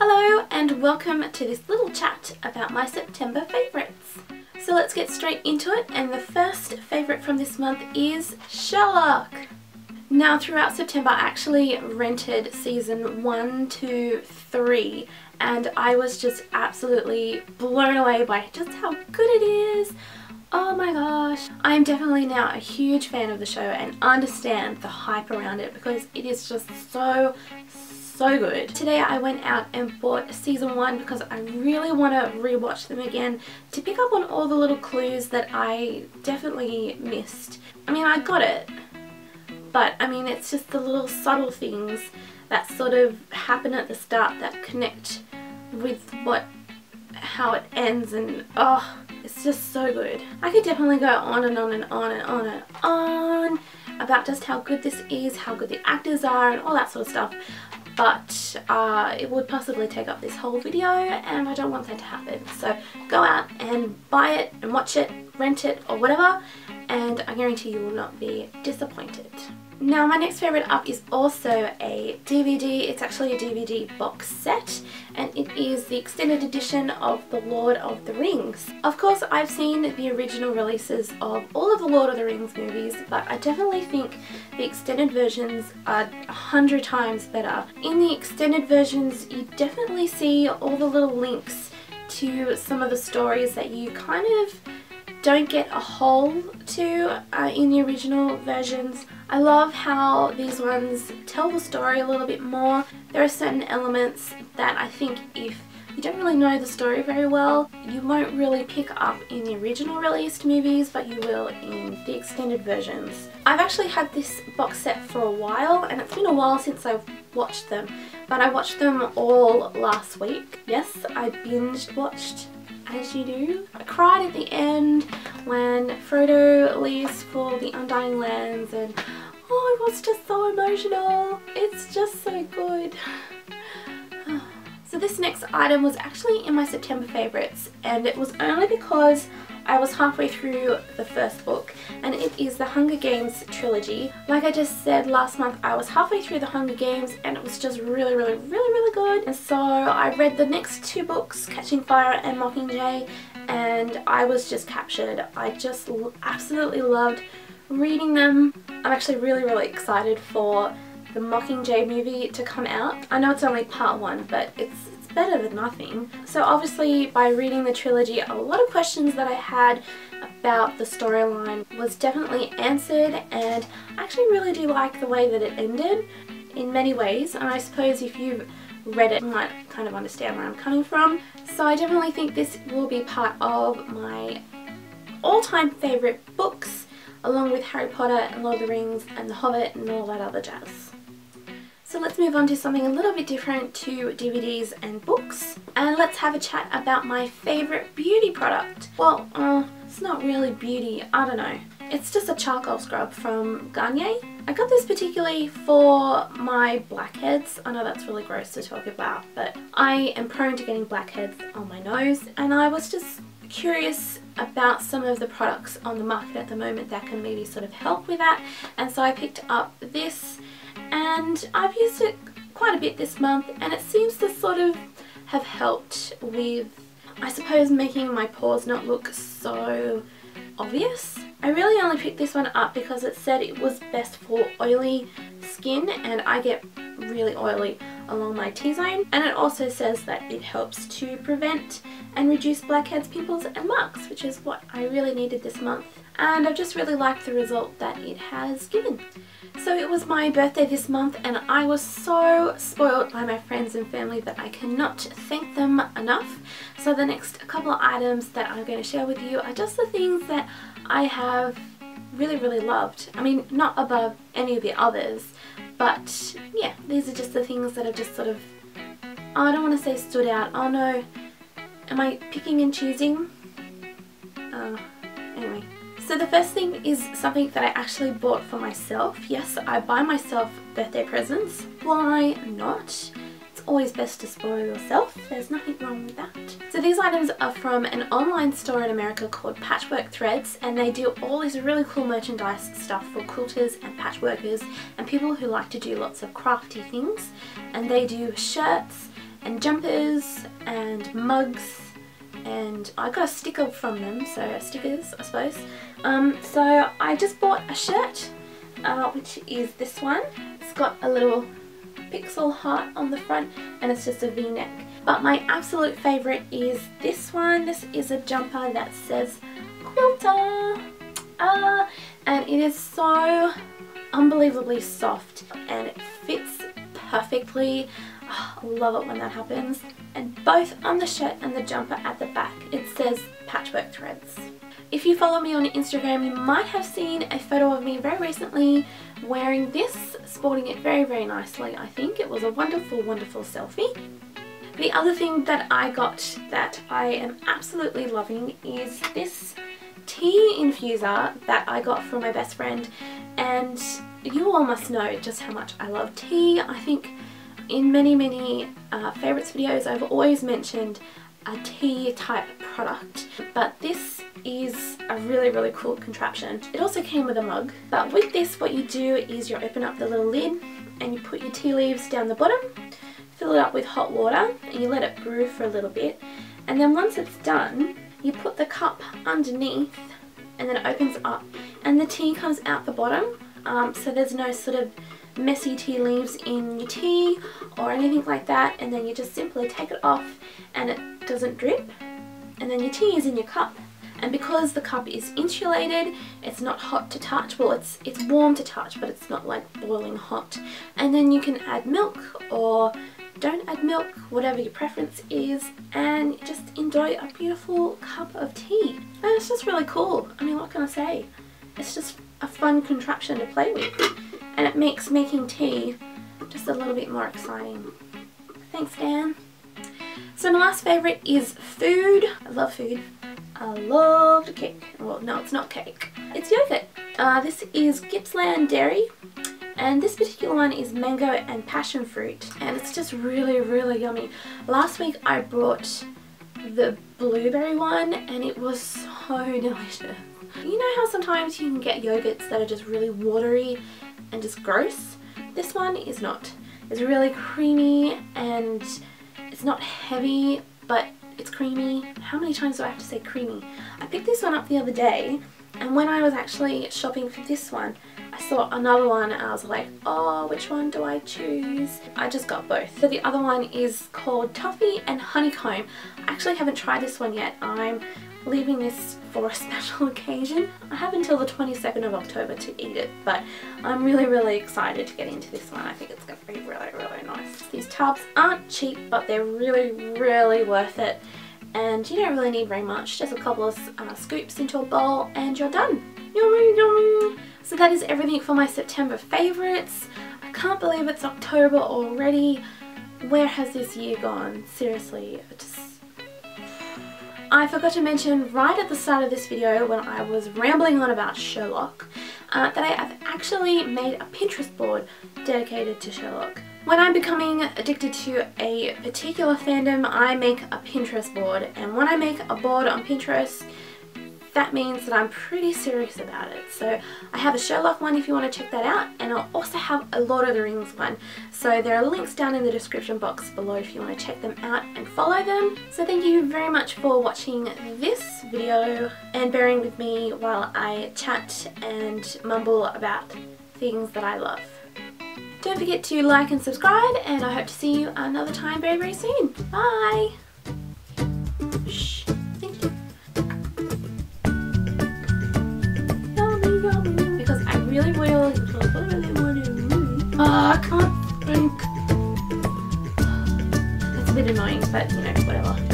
Hello and welcome to this little chat about my September favourites. So let's get straight into it, and the first favourite from this month is Sherlock. Now throughout September I actually rented season 1, 2, 3 and I was just absolutely blown away by just how good it is. Oh my gosh. I am definitely now a huge fan of the show and understand the hype around it because it is just so good. Today I went out and bought season 1 because I really want to rewatch them again to pick up on all the little clues that I definitely missed. I mean, I got it, but I mean it's just the little subtle things that sort of happen at the start that connect with how it ends, and oh, it's just so good. I could definitely go on and on and on and on and on about just how good this is, how good the actors are and all that sort of stuff, but it would possibly take up this whole video and I don't want that to happen. So go out and buy it and watch it, rent it or whatever, and I guarantee you will not be disappointed. Now my next favourite up is also a DVD. It's actually a DVD box set and it is the extended edition of The Lord of the Rings. Of course I've seen the original releases of all of the Lord of the Rings movies, but I definitely think the extended versions are 100 times better. In the extended versions you definitely see all the little links to some of the stories that you kind of don't get a hold to in the original versions. I love how these ones tell the story a little bit more. There are certain elements that I think if you don't really know the story very well, you won't really pick up in the original released movies, but you will in the extended versions. I've actually had this box set for a while and it's been a while since I've watched them, but I watched them all last week. Yes, I binged watched, as you do. I cried at the end when Frodo leaves for the Undying Lands and oh, it was just so emotional. It's just so good. So this next item was actually in my September favourites, and it was only because I was halfway through the first book, and it is the Hunger Games trilogy. Like I just said last month, I was halfway through the Hunger Games and it was just really good. And so I read the next 2 books, Catching Fire and Mockingjay, and I was just captured. I just absolutely loved reading them. I'm actually really excited for the Mockingjay movie to come out. I know it's only part 1, but it's better than nothing. So obviously by reading the trilogy, a lot of questions that I had about the storyline was definitely answered, and I actually really do like the way that it ended in many ways, and I suppose if you've read it you might kind of understand where I'm coming from. So I definitely think this will be part of my all-time favourite books, along with Harry Potter and Lord of the Rings and The Hobbit and all that other jazz. So let's move on to something a little bit different to DVDs and books, and let's have a chat about my favourite beauty product. Well, it's not really beauty, I don't know. It's just a charcoal scrub from Garnier. I got this particularly for my blackheads. I know that's really gross to talk about, but I am prone to getting blackheads on my nose, and I was just curious about some of the products on the market at the moment that can maybe sort of help with that, and so I picked up this and I've used it quite a bit this month, and it seems to sort of have helped with, I suppose, making my pores not look so obvious. I really only picked this one up because it said it was best for oily skin, and I get really oily along my T-zone, and it also says that it helps to prevent and reduce blackheads, pimples and marks, which is what I really needed this month, and I've just really liked the result that it has given. So it was my birthday this month and I was so spoiled by my friends and family that I cannot thank them enough. So the next couple of items that I'm going to share with you are just the things that I have really loved. I mean, not above any of the others, but yeah, these are just the things that have just sort of, I don't want to say stood out. Oh no, am I picking and choosing? Anyway. So the first thing is something that I actually bought for myself. Yes, I buy myself birthday presents. Why not? It's always best to spoil yourself. There's nothing wrong with that. So these items are from an online store in America called Patchwork Threads, and they do all this really cool merchandise stuff for quilters and patchworkers and people who like to do lots of crafty things. And they do shirts and jumpers and mugs, and I got a sticker from them, so stickers I suppose. So I just bought a shirt, which is this one. It's got a little pixel heart on the front and it's just a v-neck. But my absolute favourite is this one. This is a jumper that says Quilter, and it is so unbelievably soft and it fits perfectly. Oh, I love it when that happens. And both on the shirt and the jumper at the back it says Patchwork Threads. If you follow me on Instagram, you might have seen a photo of me very recently wearing this, sporting it very, very nicely. I think it was a wonderful, wonderful selfie. The other thing that I got that I am absolutely loving is this tea infuser that I got from my best friend, and you all must know just how much I love tea. I think in many favourites videos I've always mentioned a tea type product, but this is a really, really cool contraption. It also came with a mug, but with this what you do is you open up the little lid and you put your tea leaves down the bottom, fill it up with hot water and you let it brew for a little bit, and then once it's done you put the cup underneath and then it opens up and the tea comes out the bottom, so there's no sort of messy tea leaves in your tea or anything like that, and then you just simply take it off and it doesn't drip, and then your tea is in your cup. And because the cup is insulated, it's not hot to touch. Well, it's warm to touch, but it's not like boiling hot. And then you can add milk or don't add milk, whatever your preference is, and just enjoy a beautiful cup of tea. And it's just really cool. I mean, what can I say? It's just a fun contraption to play with, and it makes making tea just a little bit more exciting. Thanks, Dan. So my last favourite is food. I love food. I love cake. Well, no, it's not cake. It's yogurt. This is Gippsland dairy, and this particular one is mango and passion fruit, and it's just really, really yummy. Last week I brought the blueberry one and it was so delicious. You know how sometimes you can get yogurts that are just really watery and just gross? This one is not. It's really creamy and it's not heavy, but it's creamy. How many times do I have to say creamy? I picked this one up the other day, and when I was actually shopping for this one I saw another one and I was like, oh, which one do I choose? I just got both. So the other one is called Toffee and Honeycomb. I actually haven't tried this one yet. I'm leaving this for a special occasion. I have until the 22nd of October to eat it, but I'm really, really excited to get into this one. I think it's going to be really, really nice. These tubs aren't cheap, but they're really, really worth it. And you don't really need very much, just a couple of scoops into a bowl and you're done. Yummy, yummy. So that is everything for my September favourites. I can't believe it's October already. Where has this year gone? Seriously, I forgot to mention right at the start of this video when I was rambling on about Sherlock that I have actually made a Pinterest board dedicated to Sherlock. When I'm becoming addicted to a particular fandom, I make a Pinterest board, and when I make a board on Pinterest, that means that I'm pretty serious about it. So I have a Sherlock one if you want to check that out, and I'll also have a Lord of the Rings one. So there are links down in the description box below if you want to check them out and follow them. So thank you very much for watching this video and bearing with me while I chat and mumble about things that I love. Don't forget to like and subscribe, and I hope to see you another time very, very soon. Bye! Shh. Thank you. Yummy, yummy. Because I really want to... I can't drink. It's a bit annoying, but you know, whatever.